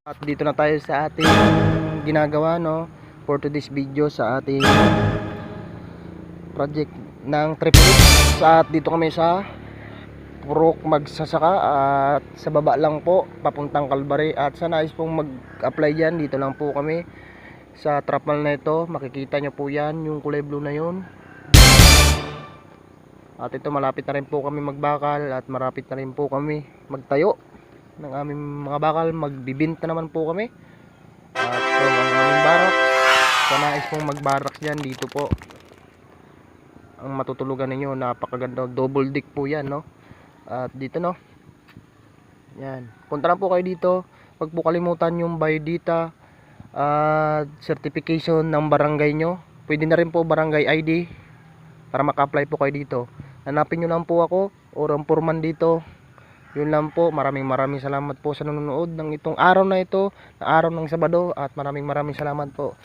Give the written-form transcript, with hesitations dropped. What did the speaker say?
At dito na tayo sa ating ginagawa, no, for today's video sa ating project ng triplet. At dito kami sa Purok magsasaka at sa baba lang po papuntang Calvary. At sa nais pong mag-apply dyan, dito lang po kami sa trapal na ito. Makikita nyo po yan, yung kulay blue na yun. At ito, malapit na rin po kami magbakal at marapit na rin po kami magtayo ng aming mga bakal. Magbibinta naman po kami. At ito ang aming barak. Sa nais pong magbarak dyan, dito po ang matutulugan ninyo. Napakaganda, double deck po yan, no. At dito, no, yan, punta na po kayo dito. Huwag po kalimutan yung biodata at certification ng barangay nyo. Pwede na rin po barangay ID para maka-apply po kayo dito. Hanapin nyo lang po ako or ang foreman dito. Yun lang po. Maraming salamat po sa nanonood ng itong araw na ito, na araw ng Sabado. At maraming salamat po.